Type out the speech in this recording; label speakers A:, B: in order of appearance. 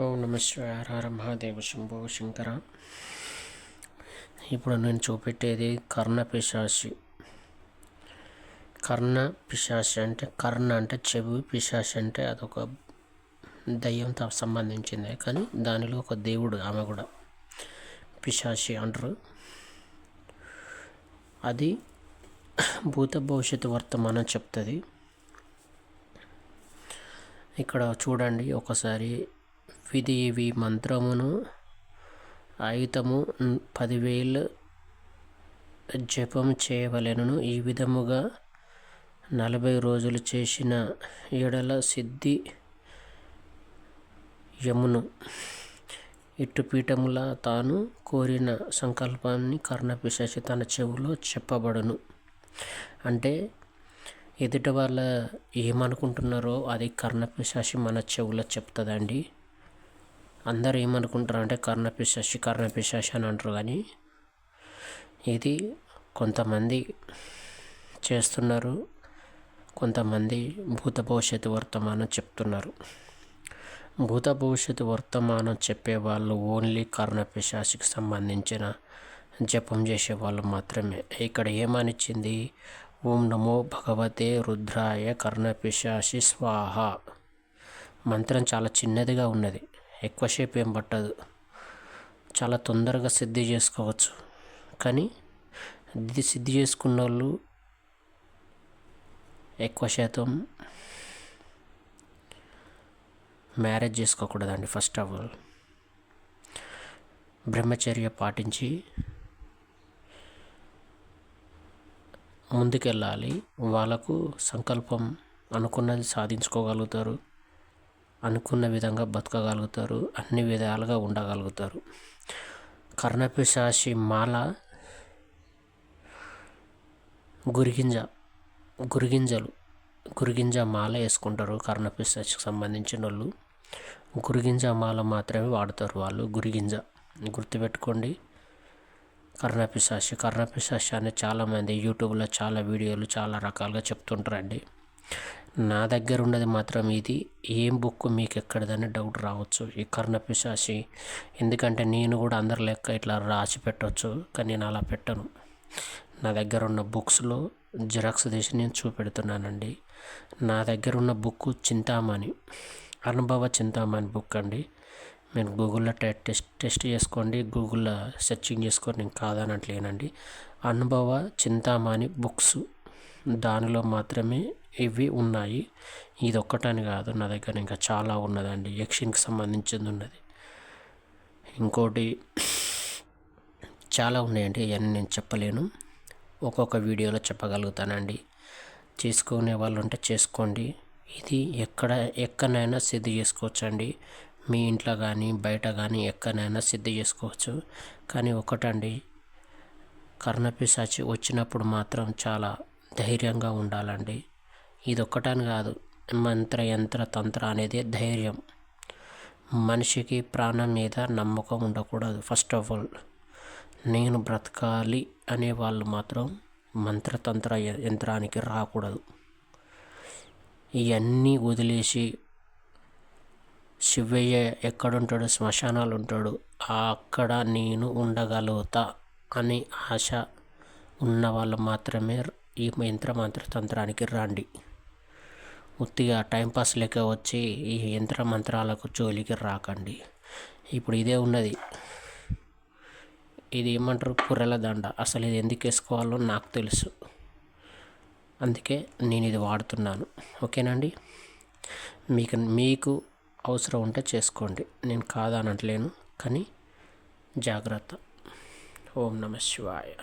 A: ఓం నమ శివాయ. హర మహాదేవ శంభో శంకర. ఇప్పుడు నేను చూపెట్టేది కర్ణపిశాచి. కర్ణపిశాచి అంటే కర్ణ అంటే చెవి, పిశాచి అంటే అదొక దయ్యంతో సంబంధించింది. కానీ దానిలో ఒక దేవుడు, ఆమె కూడా పిశాచి అంటారు. అది భూత భవిష్యత్తు వర్తమానం చెప్తుంది. ఇక్కడ చూడండి ఒకసారి. విధి మంత్రమును ఆయుధము 10,000 జపం చేయవలెను. ఈ విధముగా 40 రోజులు చేసిన ఎడల సిద్ధి యమును. ఇటు పీఠముల తాను కోరిన సంకల్పాన్ని కర్ణపిశాచి తన చెవులో చెప్పబడును. అంటే ఎదుటి వాళ్ళ ఏమనుకుంటున్నారో అది కర్ణపిశాచి మన చెవులో చెప్తుందండి. అందరు ఏమనుకుంటారు అంటే కర్ణపిశాచి అని అంటారు. కానీ ఇది కొంతమంది చేస్తున్నారు, కొంతమంది భూత భవిష్యత్తు వర్తమానం చెప్తున్నారు. భూత భవిష్యత్తు వర్తమానం చెప్పేవాళ్ళు ఓన్లీ కర్ణపిశాచికి సంబంధించిన జపం చేసేవాళ్ళు మాత్రమే. ఇక్కడ ఏమనిచ్చింది? ఓం నమో భగవతే రుద్రాయ కర్ణపిశాచి స్వాహ. మంత్రం చాలా చిన్నదిగా ఉన్నది, ఎక్కువసేపు ఏం పట్టదు, చాలా తొందరగా సిద్ధి చేసుకోవచ్చు. కానీ ఇది సిద్ధి చేసుకున్న వాళ్ళు ఎక్కువ శాతం మ్యారేజ్ చేసుకోకూడదండి. ఫస్ట్ ఆఫ్ ఆల్ బ్రహ్మచర్య పాటించి ముందుకెళ్ళాలి. వాళ్ళకు సంకల్పం అనుకున్నది సాధించుకోగలుగుతారు, అనుకున్న విధంగా బతకగలుగుతారు, అన్ని విధాలుగా ఉండగలుగుతారు. కర్ణపిశాచి మాల గురిగింజ మాల వేసుకుంటారు. కర్ణపిశాచికి సంబంధించిన వాళ్ళు గురిగింజ మాల మాత్రమే వాడతారు. వాళ్ళు గురిగింజ గుర్తుపెట్టుకోండి. కర్ణపిశాచి అని చాలామంది యూట్యూబ్లో చాలా వీడియోలు చాలా రకాలుగా చెప్తుంటారండి. నా దగ్గర ఉన్నది మాత్రం ఇది. ఏం బుక్ మీకు ఎక్కడదని డౌట్ రావచ్చు ఈ కర్ణపిశాచి. ఎందుకంటే నేను కూడా అందరి లెక్క ఇట్లా రాసి పెట్టవచ్చు, కానీ నేను అలా పెట్టను. నా దగ్గర ఉన్న బుక్స్లో జిరాక్స్ తీసి నేను చూపెడుతున్నానండి. నా దగ్గర ఉన్న బుక్ చింతామణి, అనుభవ చింతామణి బుక్ అండి. నేను గూగుల్లో టెస్ట్ చేసుకోండి, గూగుల్లో సెర్చింగ్ చేసుకొని, నేను కాదనట్లేనండి. అనుభవ చింతామణి బుక్స్, దానిలో మాత్రమే ఇవి ఉన్నాయి. ఇది ఒక్కటని కాదు, నా దగ్గర ఇంకా చాలా ఉన్నదండి. యక్షిన్కి సంబంధించింది ఉన్నది, ఇంకోటి చాలా ఉన్నాయండి. ఇవన్నీ నేను చెప్పలేను, ఒక్కొక్క వీడియోలో చెప్పగలుగుతానండి. చేసుకునే వాళ్ళు ఉంటే చేసుకోండి. ఇది ఎక్కడైనా సిద్ధి చేసుకోవచ్చండి. మీ ఇంట్లో కానీ బయట కానీ ఎక్కడైనా సిద్ధి చేసుకోవచ్చు. కానీ ఒకటండి, కర్ణపిశాచి వచ్చినప్పుడు మాత్రం చాలా ధైర్యంగా ఉండాలండి. ఇది ఒక్కటని కాదు, మంత్ర యంత్ర తంత్ర అనేది ధైర్యం. మనిషికి ప్రాణం మీద నమ్మకం ఉండకూడదు. ఫస్ట్ ఆఫ్ ఆల్ నేను బ్రతకాలి అనే వాళ్ళు మాత్రం మంత్రతంత్ర యంత్రానికి రాకూడదు. ఇవన్నీ వదిలేసి శివయ్య ఎక్కడుంటాడు, శ్మశానాలు ఉంటాడు, అక్కడ నేను ఉండగలుగుతా అనే ఆశ ఉన్న వాళ్ళు మాత్రమే ఈ మంత్రానికి రండి. ఉత్తిగా టైంపాస్ లెక్క వచ్చి ఈ మంత్రాలకు జోలికి రాకండి. ఇప్పుడు ఇదే ఉన్నది, ఇది ఏమంటారు, పుర్రెల దండ. అసలు ఇది ఎందుకు వేసుకోవాలో నాకు తెలుసు, అందుకే నేను ఇది వాడుతున్నాను. ఓకేనండి, మీకు అవసరం ఉంటే చేసుకోండి, నేను కాదనట్లేను. కానీ జాగ్రత్త. ఓం నమ శివాయ.